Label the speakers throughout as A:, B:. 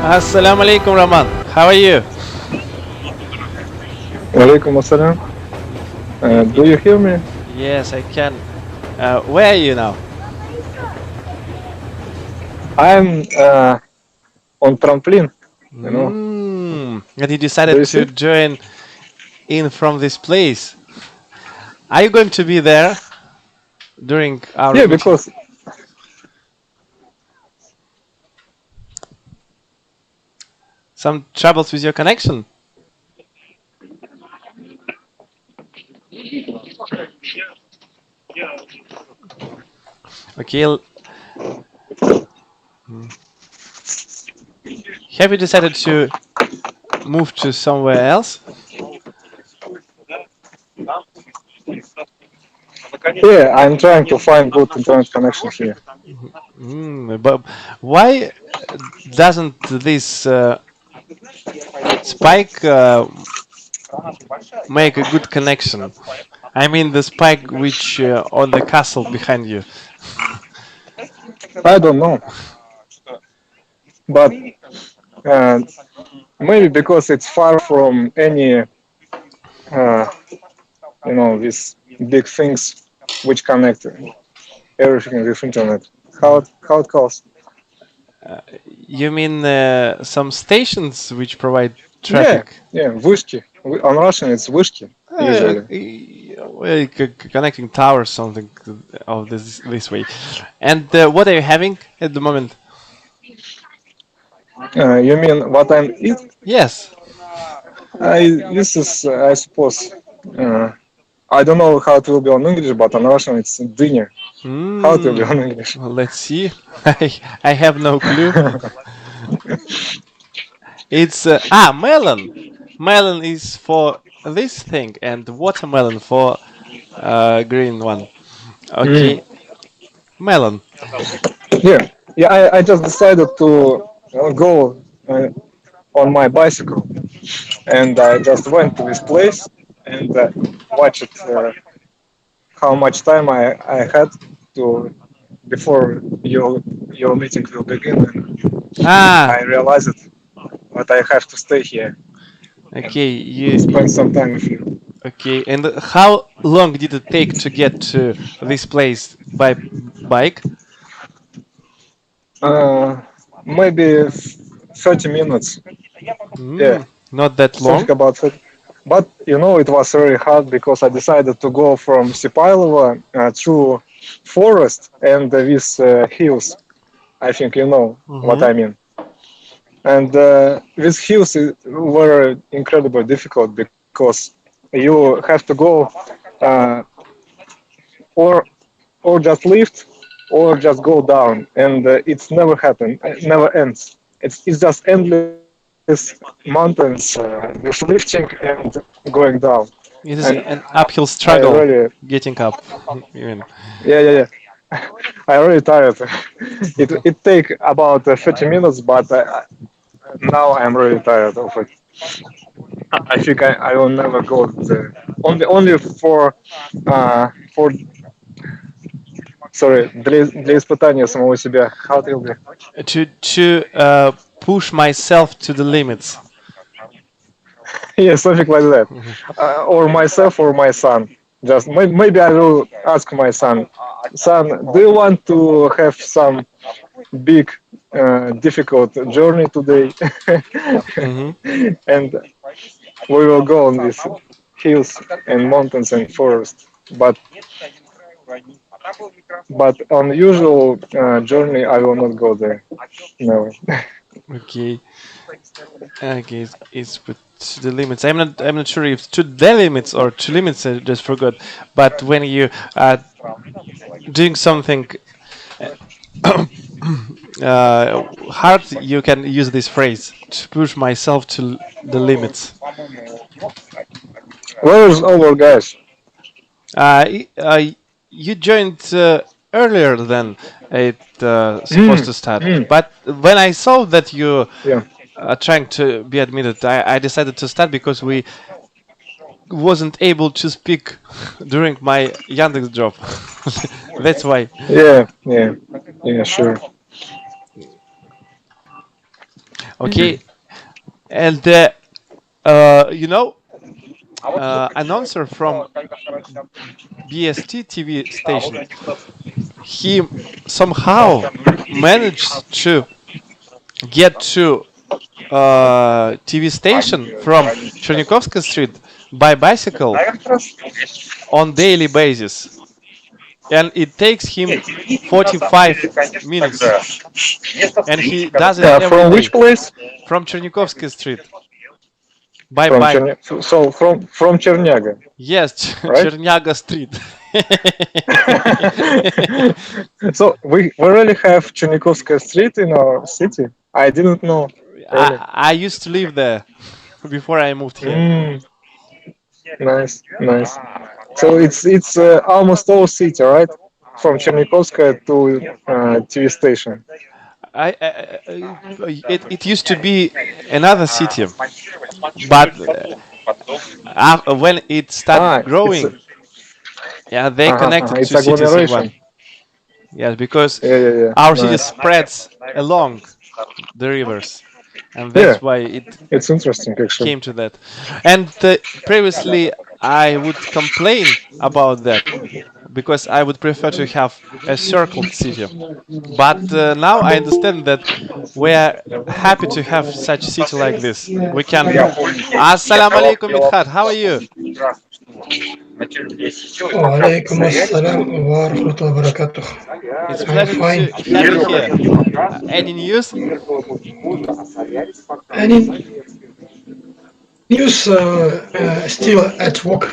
A: Assalamu alaikum, Rahman. How are you?
B: Walaikum assalam. Do you hear me?
A: Yes, I can. Where are you now?
B: I'm on trampoline. You know.
A: And you
B: Do
A: decided
B: you
A: to
B: see?
A: join in from this place. Are you going to be there during our
B: Yeah,
A: meeting?
B: because
A: Some troubles with your connection? Okay. Have you decided to move to somewhere else?
B: yeah, I'm trying to find good internet connection here.
A: But why doesn't this spike make a good connection? I mean the spike which on the castle behind you.
B: I don't know, but uh, maybe because it's far from any, these big things which connect everything with internet. How it calls?
A: You mean some stations which provide
B: Yeah,
A: traffic?
B: yeah, вышки. On Russian, it's вышки usually.
A: Well, connecting towers, something of this way. And what are you having at the moment?
B: You mean what I'm eat?
A: Yes.
B: This is, I suppose, uh, I don't know how it will be on English, but on Russian it's dinner. How it will be
A: Hmm.
B: on English?
A: Well, let's see. I have no clue. It's melon. Melon is for this thing, and watermelon for green one.
B: Mm.
A: Okay, melon.
B: Yeah, yeah. I just decided to go on my bicycle, and I just went to this place and watched how much time I had to before your meeting will begin, and
A: Ah,
B: I realized that I have to stay here and
A: okay.
B: spend some time with you.
A: Okay. And how long did it take to get to this place by bike?
B: Uh, Maybe 30 minutes. Yeah,
A: Not that long.
B: something about that. But it was very hard because I decided to go from Sipайлова through forest and these hills. I think you know what
A: Mm-hmm.
B: I mean. And these hills were incredibly difficult because you have to go uh, or just lift or just go down, and it's never happened. It never ends. It's just endless mountains with lifting and going down.
A: It
B: And
A: is an uphill
B: I
A: struggle
B: really,
A: getting up. Even.
B: yeah. I really tired. It take about 30 minutes, but now I'm really tired of it. I think I will never go there. Only for sorry, для испытания самого себя. How it will be?
A: To push myself to the limits.
B: Yeah, something like that. Or myself or my son. Just maybe I will ask my son. Son, do you want to have some big, difficult journey today?
A: Hmm.
B: And we will go on these hills and mountains and forests. But on usual journey, I will not go there. No.
A: Okay. Okay. It's put to the limits. I'm not sure if to the limits or to limits. I just forgot. But when you are doing something hard, you can use this phrase to push myself to the limits.
B: Where is our guys?
A: You joined earlier than it supposed
B: Mm,
A: to start.
B: mm,
A: But when I saw that you
B: yeah.
A: are trying to be admitted, I decided to start because we wasn't able to speak during my Yandex job. That's why.
B: Yeah, yeah, yeah, sure.
A: Okay, and you know, announcer from BST TV station, he somehow managed to get to TV station from Chernikovsky Street by bicycle on daily basis, and it takes him 45 minutes, and he does it every
B: From which
A: day
B: place?
A: from Chernikovsky Street by
B: From
A: bike.
B: So from Chernyaga,
A: Yes,
B: right?
A: Chernyaga Street.
B: So we really have Chernikovskaya Street in our city. I didn't know. Really.
A: I used to live there before I moved here.
B: Mm, nice, nice. So it's almost all city, right? From Chernikovskaya to TV station.
A: It used to be another city, but when it started
B: It's
A: growing, yeah, they connected
B: it's
A: two cities in one.
B: agglomeration.
A: Yes, because
B: Yeah, yeah, yeah.
A: our city
B: Nice.
A: spreads along the rivers, and
B: Yeah,
A: that's why it
B: it's interesting actually.
A: came to that. And previously, I would complain about that because I would prefer to have a circled city. But now I understand that we are happy to have such city like this. We can. Assalamu alaikum, Midhat. How are you?
C: وعليكم السلام ورحمة الله وبركاته.
A: It's a
C: I'm
A: pleasure
C: fine.
A: to have you here. Any news?
C: Any news still at work?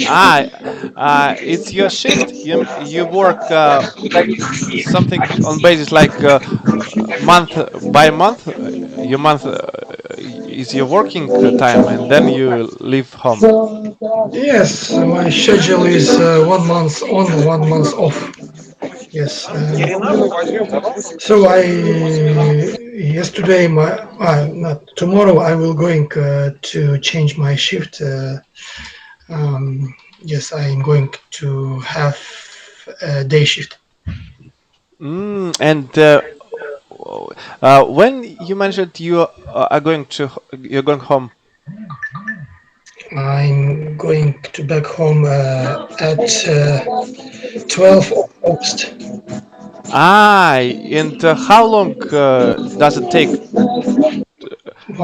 A: Ah, it's your shift. You work something on basis like month by month. Your month is your working time, and then you leave home.
C: Yes, my schedule is 1 month on, 1 month off. Yes. So I yesterday not tomorrow I will going to change my shift. Yes, I'm going to have a day shift.
A: And when you mentioned you're going home.
C: I'm going to back home at 12 of August.
A: And how long does it take?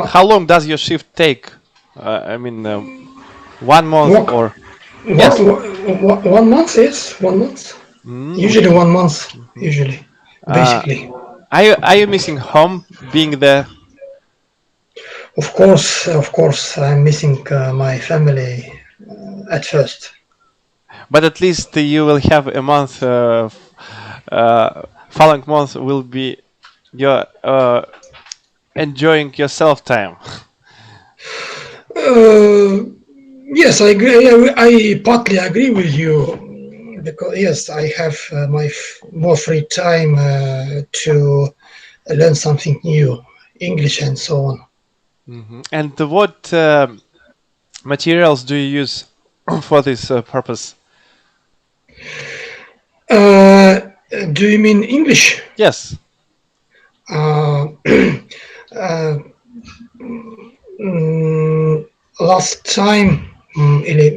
A: How long does your shift take? I mean, 1 month
C: Work.
A: or yes?
C: 1 month, yes, 1 month. Usually 1 month, usually, basically.
A: Are you missing home, being there?
C: Of course, I'm missing my family at first.
A: But at least you will have a month. Following month will be your enjoying yourself time.
C: Yes, I agree. I partly agree with you because yes, I have more free time to learn something new, English and so on.
A: And what materials do you use for this purpose?
C: Do you mean English?
A: Yes.
C: Last time,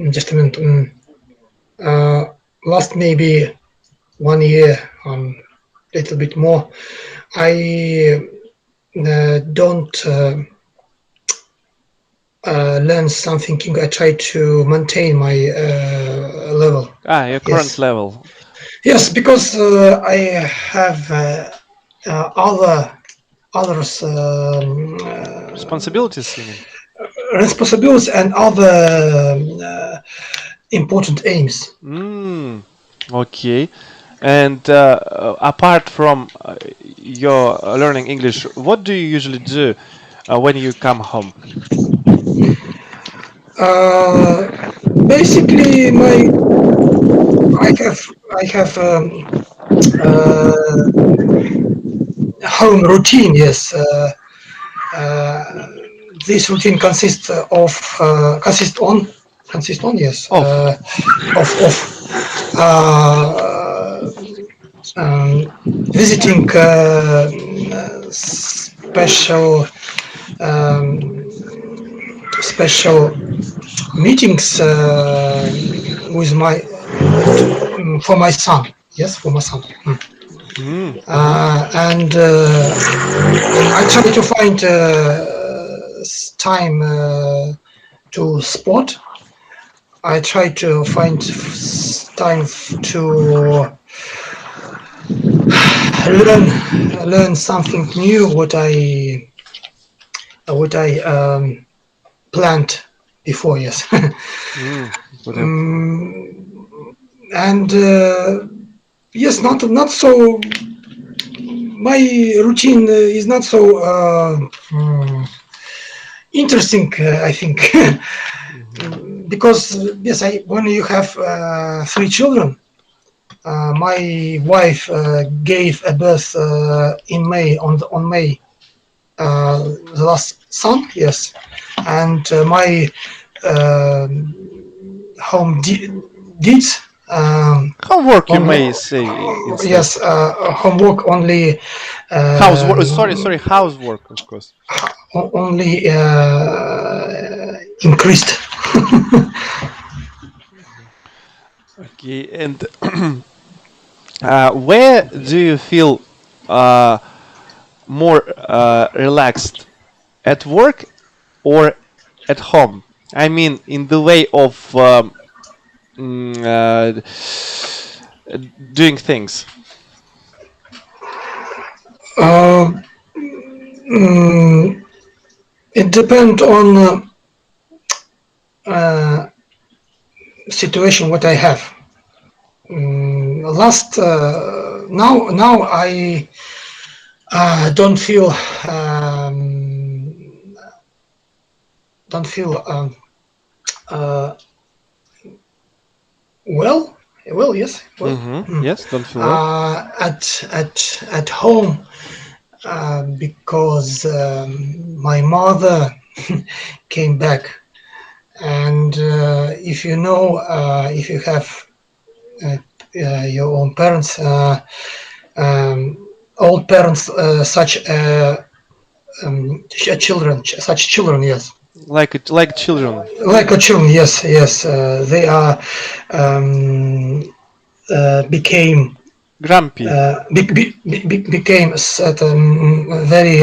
C: just a minute. Last maybe 1 year, little bit more. I don't learn something. I try to maintain my level.
A: Your current level.
C: Yes, because I have others
A: responsibilities. You mean?
C: Responsibilities and other important aims.
A: Okay. And apart from your learning English, what do you usually do when you come home?
C: Basically, I have home routine. Yes, this routine consists on consist on, yes,
A: Of.
C: of uh, visiting special um, special meetings with my for my son. Yes, for my son.
A: Mm-hmm.
C: And I try to find time to sport. I try to find time to learn something new. What I planned before. Yes,
A: Whatever.
C: and yes, not so. My routine is not so interesting. I think because yes, when you have 3 children, my wife gave a birth in May on May the last son. Yes, and my uh, home deeds.
A: Homework, you
C: Only,
A: may say instead.
C: yes, homework only
A: Housework. Sorry, housework, of course.
C: only increased.
A: Okay, and where do you feel uh, more relaxed? At work or at home? I mean, in the way of mm, uh, doing things.
C: Uh, mm, it depends on situation what I have. Last now I don't feel don't feel uh, well. Well, yes, well.
A: Mm-hmm. Yes, don't feel well.
C: At home because my mother came back, and if you have uh, your own parents, old parents, such children, yes,
A: Like children.
C: like a children, yes, yes, they are became
A: Grumpy.
C: became very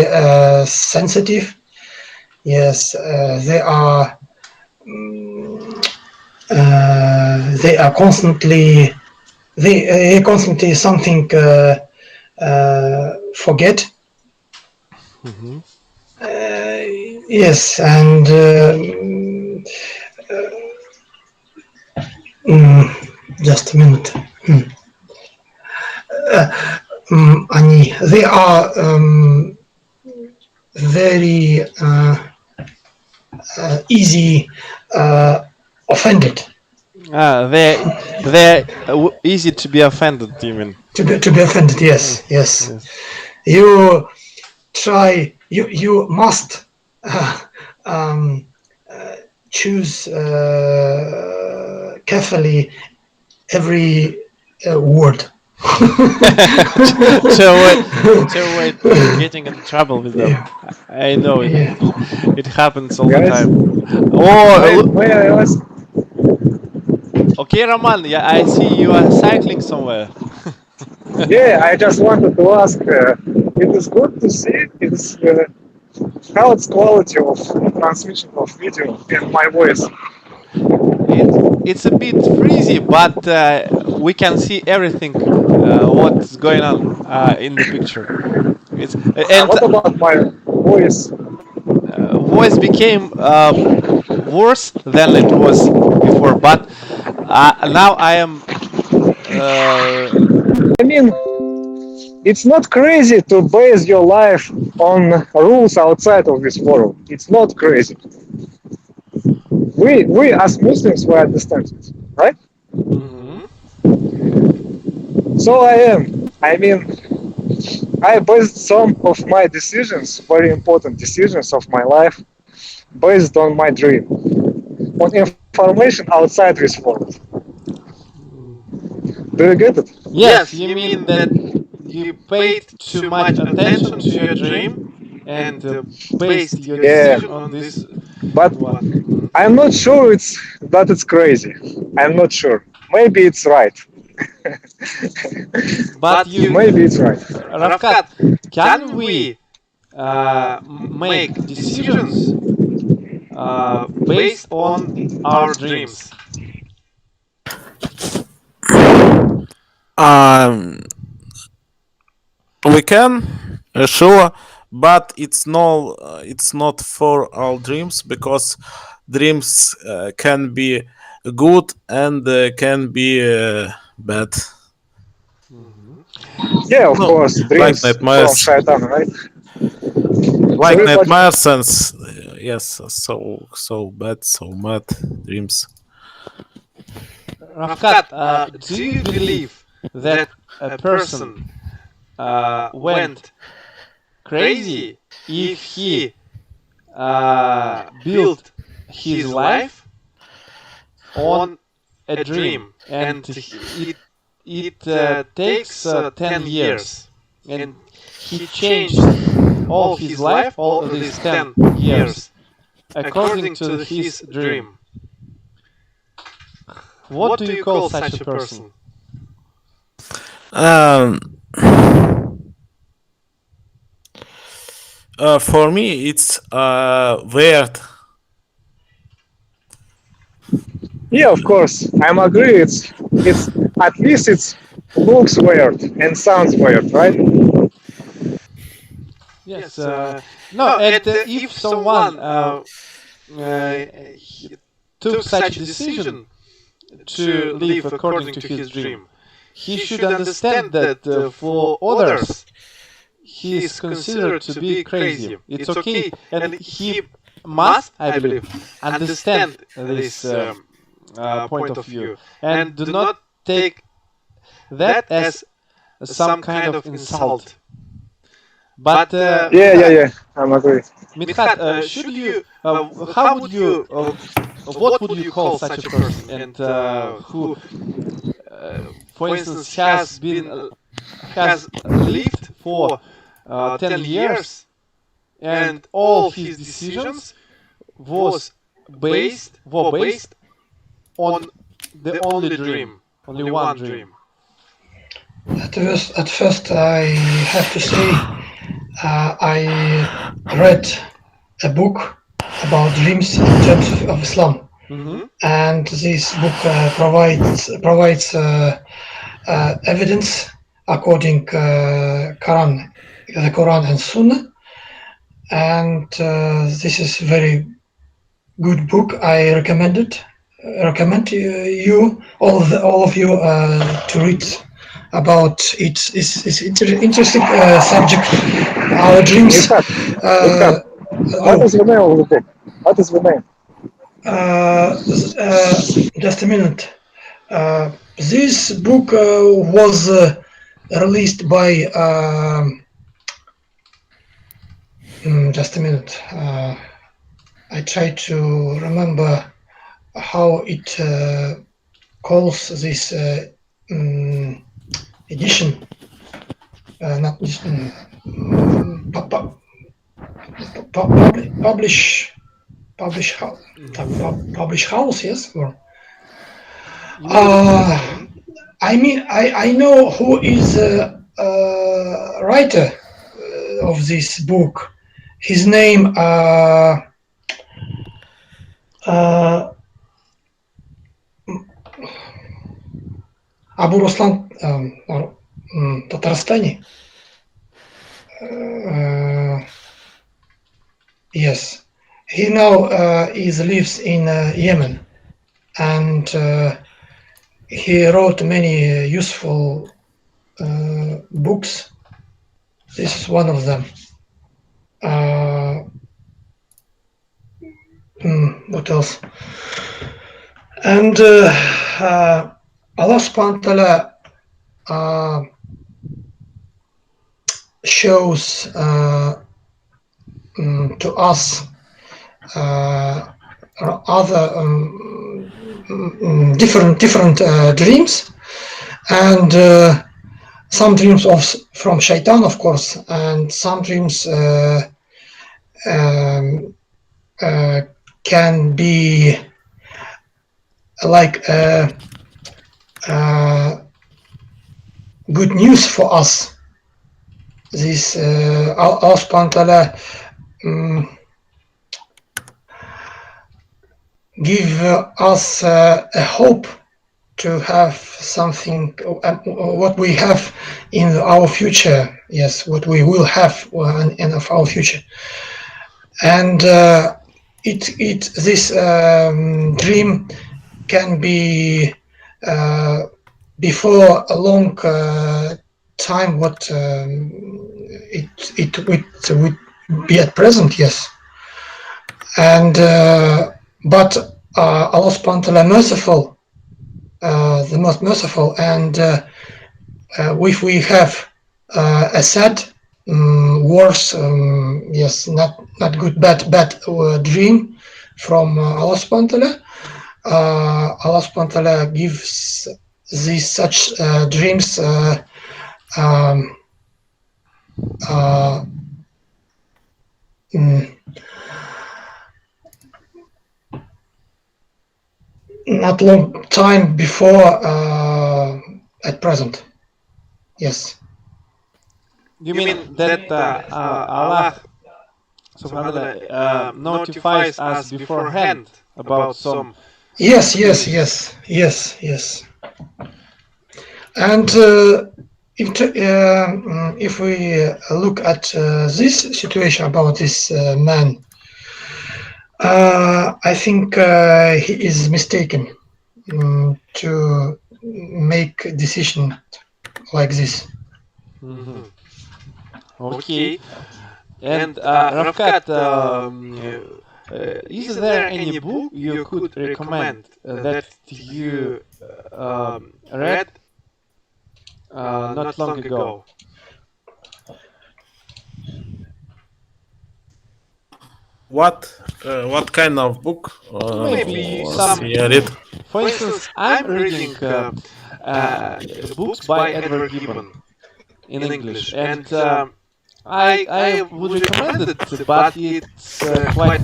C: sensitive. Yes, they are constantly they constantly something forget.
A: Mm-hmm.
C: Yes, and just a minute. They are very easy offended.
A: They're easy to be offended, even.
C: To be offended. Yes, yes.
A: Yes.
C: You try. You must um, choose carefully every word.
A: To avoid getting into trouble with them.
C: Yeah,
A: I know it.
C: yeah.
A: It happens all the
B: Guys,
A: time. Oh,
B: may I ask?
A: okay, Roman. Yeah, I see you are cycling somewhere.
B: Yeah, I just wanted to ask. It is good to see. It's how it's quality of transmission of video and my voice.
A: It's a bit freezy, but we can see everything what's going on in the picture. It's and
B: What about my voice?
A: voice became worse than it was before, but now I am. Uh,
B: I mean, it's not crazy to base your life on rules outside of this world. It's not crazy. We as Muslims we understand it, right?
A: mhm.
B: So I am. I mean, I based some of my decisions, very important decisions of my life, based on my dream, on information outside this world. Do you get it?
A: Yes, you mean that you paid too much attention to your dream and based your
B: Yeah,
A: decision on this
B: but
A: one. Mhm.
B: I'm not sure it's crazy. I'm not sure. Maybe it's right.
A: But you,
B: Maybe it's right.
A: Ravkat, can we make decisions based on our dreams?
D: Um, we can, sure, but it's not for all dreams because dreams can be good and can be bad.
A: Mhm.
B: Yeah, of
D: No,
B: course.
D: like
B: Dreams from
D: nightmares,
B: Shaitan, right?
D: like
B: Everybody.
D: nightmares and yes, so bad, so mad dreams.
A: Ravkat, do you believe that a person went crazy if he built his life on a dream and it takes 10 years and he changed all his life, all these 10 years, according to his dream? What do you call such a person?
D: Um, for me, it's weird.
B: Yeah, of course. I'm agree. It's at least it looks weird and sounds weird, right?
A: Yes, no, and if someone he took such a decision to live according to his dream, he should understand that for others, he is considered to be crazy. It's okay, and he must, I believe, understand this point of view and do not take that as some kind of insult. But
B: Yeah. I'm agree.
A: Mithat, should you, how would you, what would you call such a person, and who, for instance, has lived for 10 years, and all his decisions were based on the only dream, only one dream.
C: At first, I have to say I read a book about dreams in terms of Islam,
A: Mm-hmm.
C: and this book provides evidence according the Quran and Sunnah, and this is very good book. I recommend you all of you to read about it. It's interesting subject. Our dreams.
B: Mithat, Mithat, what
C: Oh,
B: is the name of the book? What is the name?
C: just a minute. This book was released by. Just a minute. I try to remember how it calls this edition. Not edition. Publish house. Publish house. Yes. Or, I mean, I know who is writer of this book. His name Abu Ruslan Tatarstani. Yes, he now lives in Yemen, and he wrote many useful books. This is one of them. What else? And Allah subhanahu wa ta'ala shows to us other different dreams, and some dreams from Shaitan, of course, and some dreams um, can be like good news for us. This Allah subhanahu wa ta'ala give us a hope to have something, what we have in our future. Yes, what we will have in our future. And this dream can be before a long time what it would be at present, yes. And but Allah subhanahu wa ta'ala merciful, the most merciful, and if we have a sad, worse, yes, not good, bad dream from Allah subhanahu wa ta'ala, Allah subhanahu wa ta'ala gives these such dreams not long time before at present. Yes.
A: You mean that Allah subhanahu wa ta'ala notifies us beforehand about some...
C: Yes. And if we look at this situation about this man, I think he is mistaken to make a decision like this.
A: Mm-hmm. Okay. And Ravkat, is there any book you could recommend that you read not long ago?
D: What kind of book?
A: Maybe some.
D: Read.
A: For instance, I'm reading books by Edward Gibbon in English, and I would recommend it, but it's quite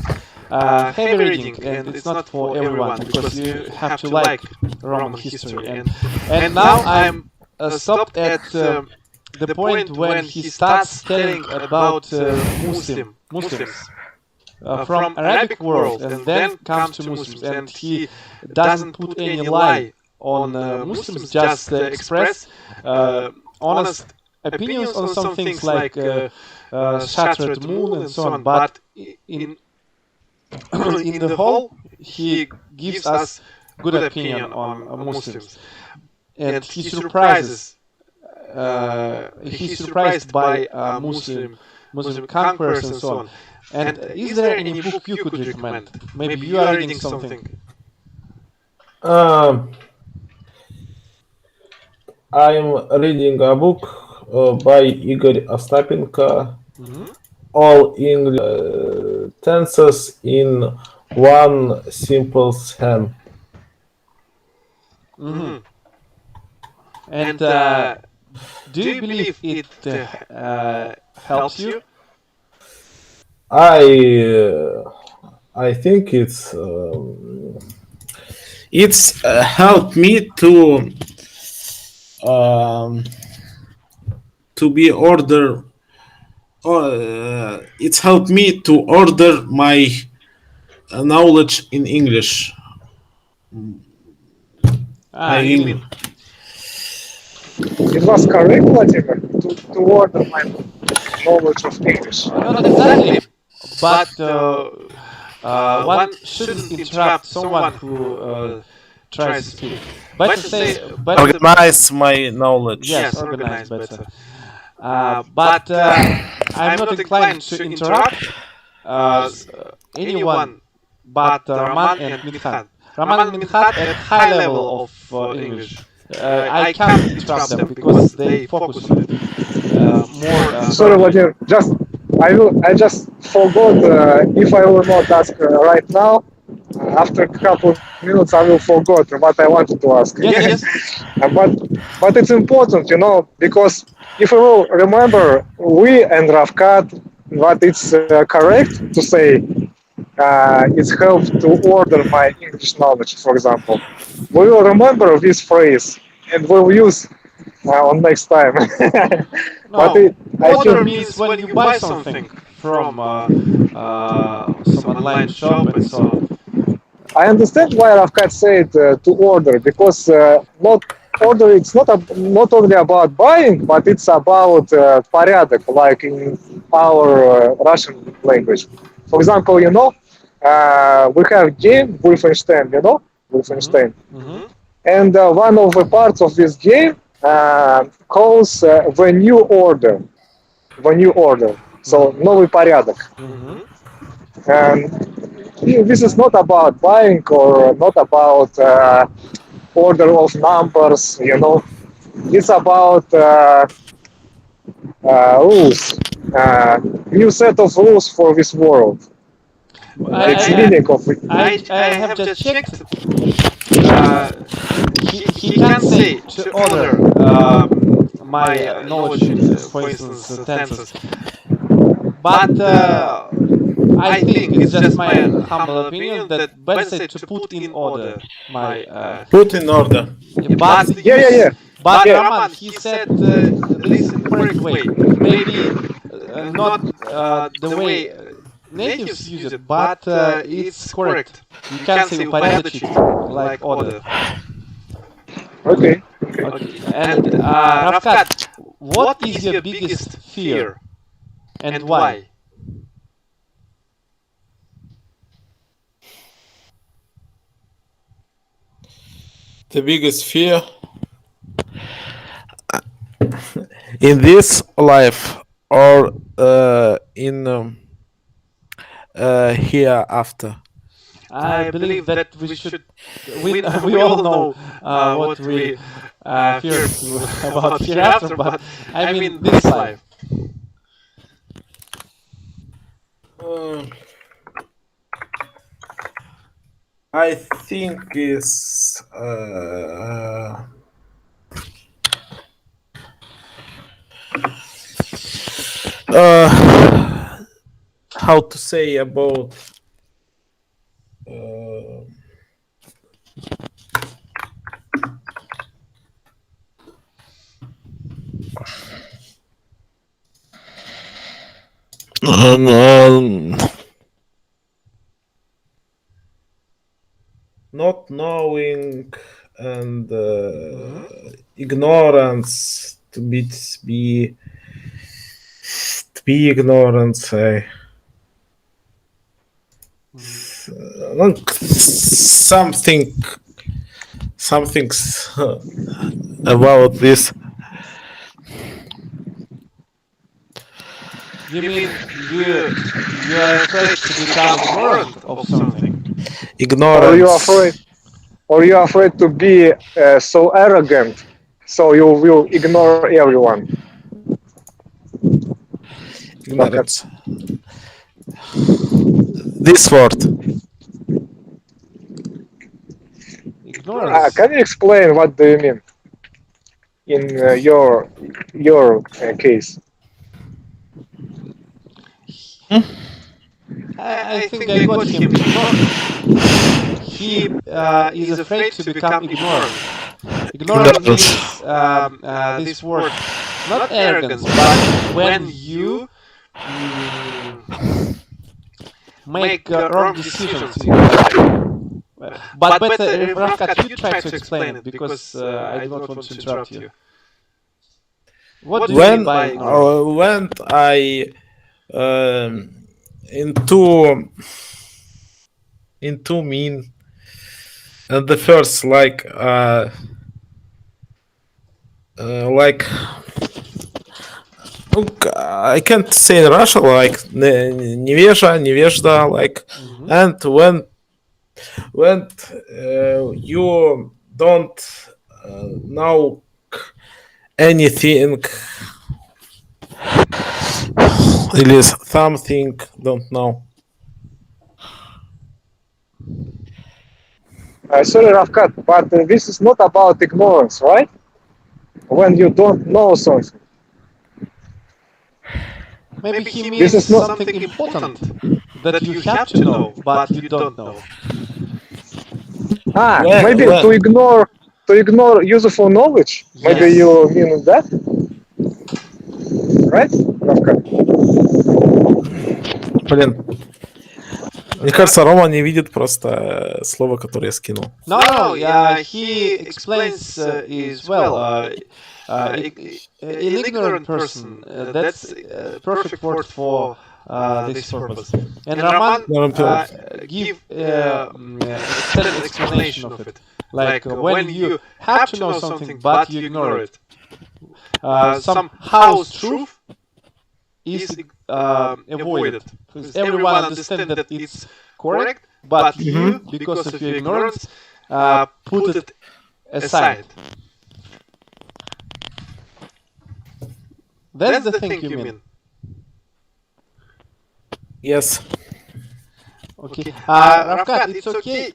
A: heavy reading, and it's not for everyone because you have to like Roman history. And now I'm stopped at the point when he starts telling about Muslims. From Arabic world, and then comes to Muslims, and he doesn't put any lie on Muslims, just express honest opinions on some things like shattered moon and so on. But in the whole, he gives us good opinion on Muslims, and he's surprised by Muslim conquerors and so on. And is there any book you could recommend? Maybe you are reading something.
E: I'm reading a book by Igor Ostapenko, all English tenses in one simple scan.
A: Mm-hmm. And do you believe it helps you?
E: I think it's
D: helped me to be order. It's helped me to order my knowledge in English. I mean.
B: It was correct, Vladimir, to order my knowledge of English.
A: Not exactly, but one shouldn't interrupt someone who tries to speak.
D: Organize my knowledge.
A: Yes, organize better. But I'm not inclined to interrupt anyone but Roman and Minhat. Roman and Minhat at high level of English. I can't interrupt them because they focus on it more.
B: Sorry, Vladimir. I just forgot if I will not ask right now. After a couple of minutes, I will forget what I wanted to ask.
A: Yes, yes.
B: But it's important, because if you will remember, we and Ravkat, what it's correct to say, it's help to order my English knowledge, for example. We will remember this phrase and we'll use on next time. But
A: No,
B: I
A: order
B: think
A: means when you buy something from some online shop and so on.
B: I understand why Ravkat said to order because not order it's not only about buying, but it's about порядок, like in our Russian language. For example, we have game Wolfenstein, Wolfenstein,
A: Mm-hmm.
B: and one of the parts of this game calls when you order. So новый порядок.
A: Mm-hmm.
B: And this is not about buying or not about order of numbers, It's about rules, new set of rules for this world. It's
A: I,
B: meaning of it.
A: I have just checked. Uh, he can say to order my knowledge in, for instance, tenses, but I think it's just my humble opinion that better say to put in order my.
D: Put in order.
A: But
B: Yeah, yeah, yeah.
A: but
B: Yeah.
A: Roman, he said this in correct way. Maybe not the way natives use it, but it's correct. You can say упорядочить like order.
B: Okay.
A: Okay. And Ravkat, what is your biggest fear and why?
D: The biggest fear in this life or in hereafter.
A: I believe that we should. We all know what we fear about hereafter, but I mean this life.
D: Uh, I think is how to say about uh, um, not knowing and ignorance to be ignorant say something's about this.
A: You mean you are afraid to become ignorant of something?
B: Or you
D: Ignorance.
B: afraid, or you afraid to be so arrogant, so you will ignore everyone. Ravkat.
D: Ignorance. This word.
A: Ignorance.
B: Can you explain what do you mean in your case?
A: I think I got him. He is afraid to become ignorant. Ignorant means this word, not arrogance, but when you make wrong decisions in your life. But better, Ravkat, you try to explain it because I do not want to interrupt you. What do you mean by ignorant?
D: When I um, into mean and the first like I can't say in Russian like невежа, like and when you don't know anything или something don't know.
B: Sorry, Ravkat, but this is not about ignorance, right? When you don't know something.
A: Maybe he
B: This
A: means
B: is not.
A: something important that you have to know, but you don't know.
B: Maybe to ignore useful knowledge. Maybe
A: Yes.
B: you mean that, right, Ravkat?
E: Блин. Мне кажется, Рома не видит просто слово, которое я скинул.
A: No, he explains as well. An ignorant person, that's a perfect word for this purpose. And Raman give extended explanation of it. Like when you have to know something, but you ignore it. Some house truth is avoided. Because everyone understands that it's correct, but you, because of your ignorance, put it aside. That's the thing you mean.
E: Yes.
A: Okay. Ravkat, it's okay.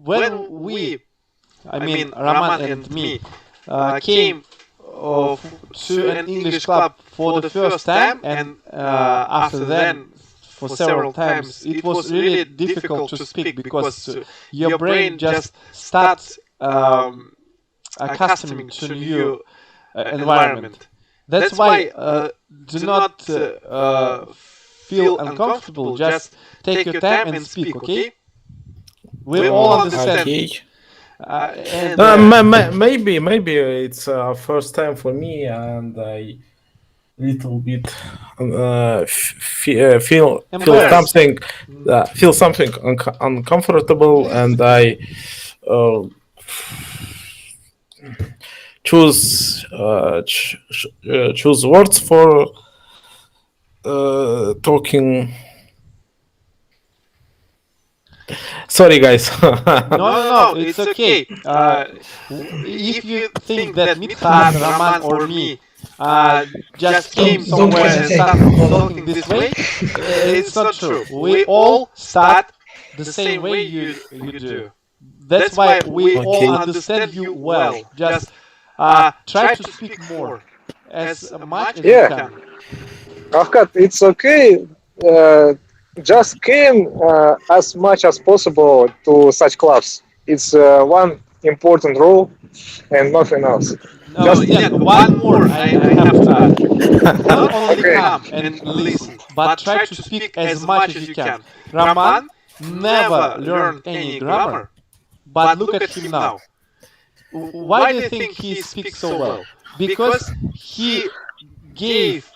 A: When we, I mean Raman and me, came to an English club for the first time, and after then for several times, it was really difficult to speak because your brain just starts accustoming to new environment. That's why do not feel uncomfortable. Just take your time and speak, okay? We all understand.
E: Okay.
A: And
E: Maybe it's first time for me, and I little bit feel
A: Embarrassed.
E: something uncomfortable, and I choose choose words for talking. Sorry, guys.
A: No, it's okay. If you think that Mithat, Raman, or me just came somewhere and started talking this way, it's not true. We all start the same way you do. That's why we all understand you well. Just try to speak more, as much as you can.
B: Ravkat, it's okay. Just came as much as possible to such clubs. It's one important rule and nothing else.
A: No, one more I have to add. Not only come and listen, but try to speak as much as you can. Raman never learned any grammar, but look at him now. Why do you think he speaks so well? Because he gave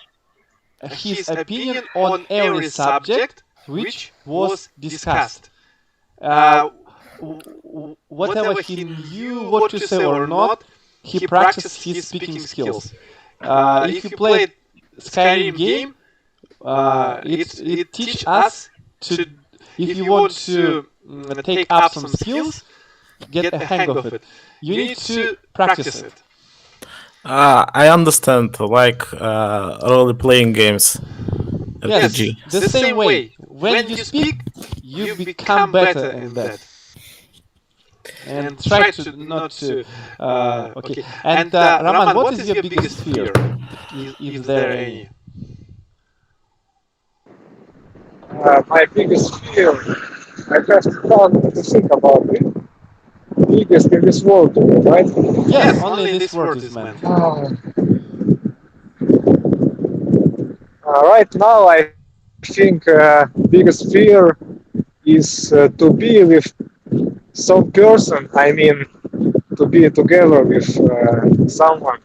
A: his opinion on every subject which was discussed. Whatever he knew what to say or not, he practiced his speaking skills. If you play Skyrim game, it teaches us to, if you want to take up some skills, get a hang of it, you need to practice it.
E: I understand, like role-playing games.
A: Yes,
E: RPG.
A: the same way. When you speak, you become better in that. And try to not to. Okay. And Raman, what is your biggest fear? Is there any?
B: My biggest fear, I have to think about it. Biggest in this world, right?
A: Yes, only this word is meant.
B: Right now, I think biggest fear is to be with some person. I mean, to be together with someone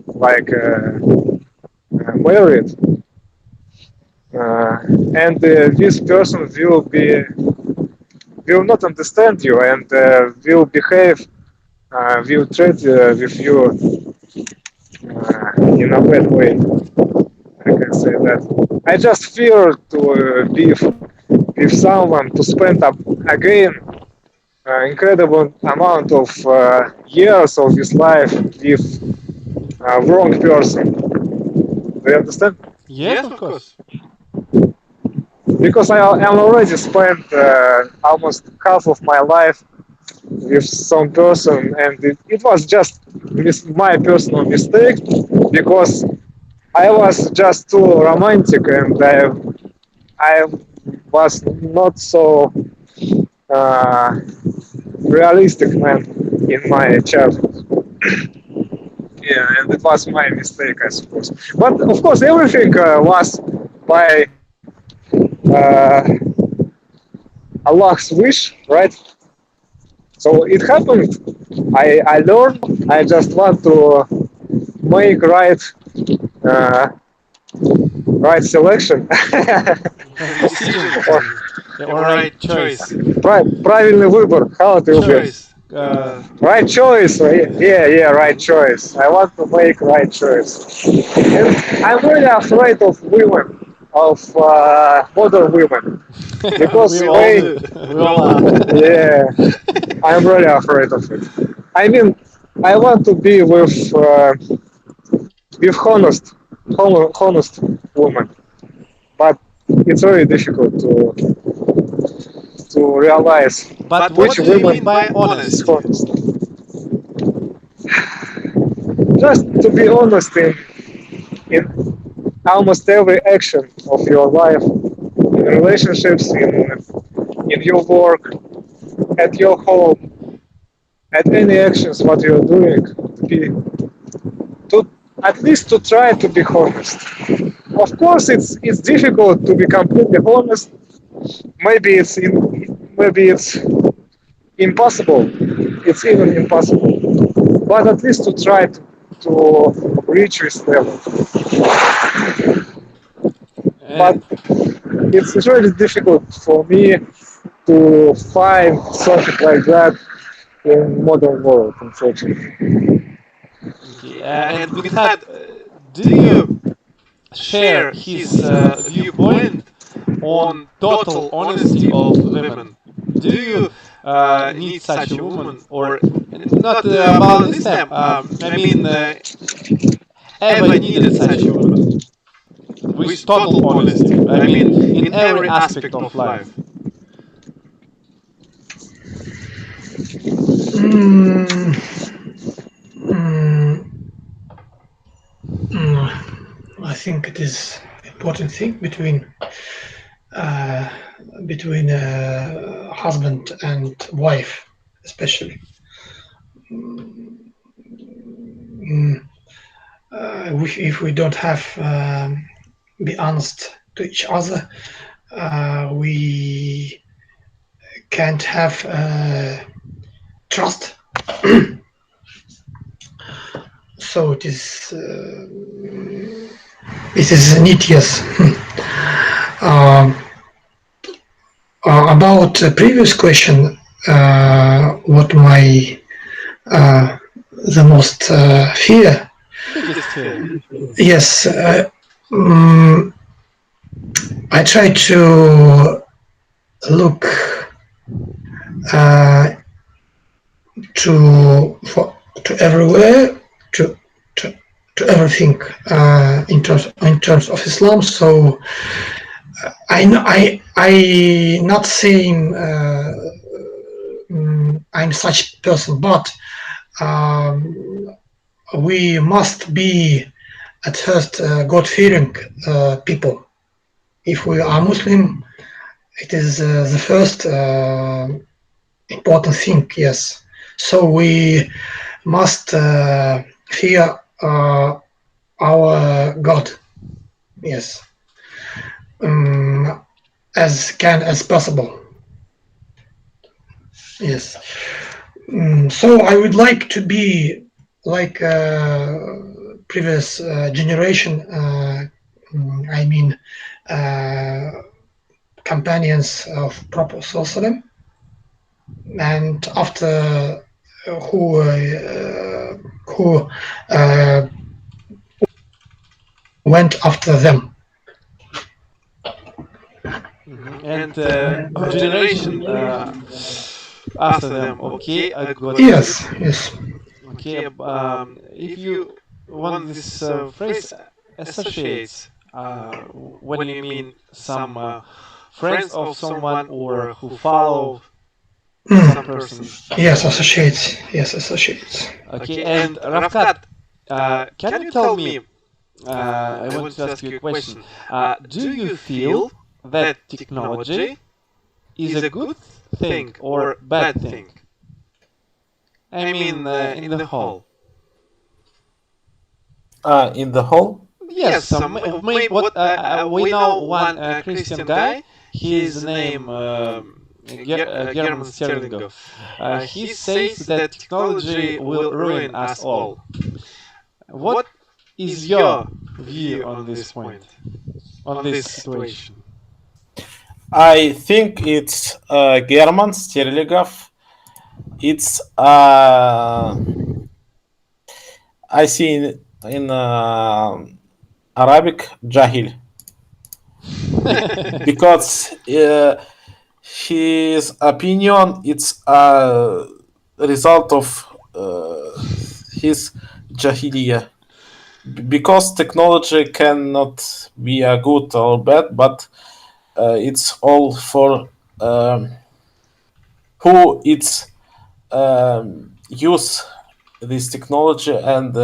B: like married, and this person will not understand you and will behave, will treat with you in a bad way. I can say that. I just fear to be with someone to spend again incredible amount of years of his life with wrong person. Do you understand?
A: Yes, of course.
B: because I'm already spent almost half of my life with some person, and it was just my personal mistake because I was just too romantic, and I was not so uh, realistic man in my childhood. Yeah, and it was my mistake, I suppose. But of course, everything was by uh, Allah's wish, right? So it happened. I learned. I just want to make uh, right selection.
A: Decision. Yeah, or right choice.
B: Правильный выбор. How it will be?
A: Choice.
B: Right choice. Yeah, right choice. I want to make right choice. And I'm really afraid of women, of modern women, because
A: We all
B: they,
A: do. We all are.
B: yeah, I'm really afraid of it. I mean, I want to be with honest woman, but it's very difficult to realize
A: But
B: which
A: what do you
B: woman
A: mean by
B: is
A: honesty?
B: honest. Just to be honest in almost every action of your life, in relationships, in your work, at your home, at any actions what you're doing, to at least to try to be honest. Of course, it's difficult to be completely honest. Maybe it's impossible. It's even impossible. But at least to try to reach this level. But
A: And
B: it's really difficult for me to find something like that in modern world, unfortunately.
A: okay, and with that, do you share his viewpoint on total honesty of women? Do you need such a woman, or not about this time? I mean, ever needed such a woman with total honesty? I mean, in every aspect of life.
C: Mm, mm, I think it is important thing uh, between husband and wife, especially. Mm, if we don't have be honest to each other, we can't have trust. So it is neat, yes. Um, about the previous question, what my the most fear?
A: Biggest fear.
C: Yes, I try to look uh, to everywhere, to to, to everything in terms of Islam. So I not saying I'm such person, but um, we must be at first God-fearing people. If we are Muslim, it is the first important thing. Yes, so we must fear our God. Yes, as can as possible. Yes. So I would like to be like previous generation. I mean, uh, companions of Prophet Sallallahu, and after who went after them.
A: And generation after them. Okay, I got it.
C: Yes, yes.
A: Okay, if you want this phrase associates, when you mean some friends of someone or who follow some person.
C: Yes, associates. Yes, associates.
A: Okay, and Ravkat, can you tell me? I want to ask you a question. Do you feel that technology is a good thing or bad thing? I mean, in the whole.
E: In the whole,
A: Yes, maybe what we know one Christian guy. His name German Sterlingov. He says that technology will ruin us all. What is your view on this point, on this situation?
E: I think it's German Sterligov. It's I see in Arabic Jahil because his opinion it's a result of his Jahiliya because technology cannot be a good or bad, but it's all for who it's use this technology and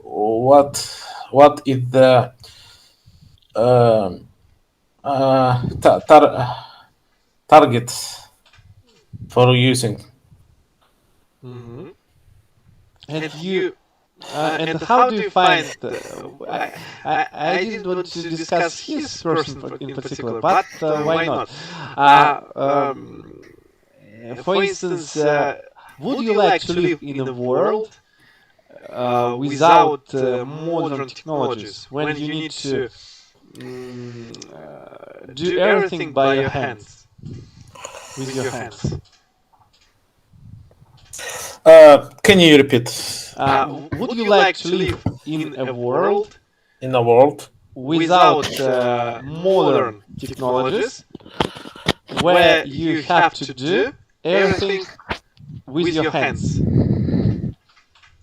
E: what is the target for using.
A: Mm-hmm. And you and how do you find? I didn't want to discuss his person in particular, but why not? For instance, would you like to live in a world without modern technologies when you need to do everything by your hands, with your hands?
E: Can you repeat?
A: Would you like to live in a world
E: In a world
A: without modern technologies where you have to do everything with your hands?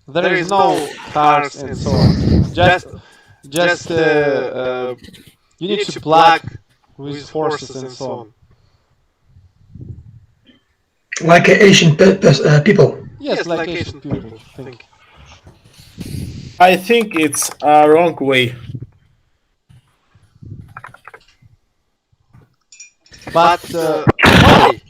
A: There is no cars and so on. Just you need to plug with horses and so on.
C: Like Asian people.
A: Yes, like Asian people think.
E: I think it's a wrong way.
A: But why?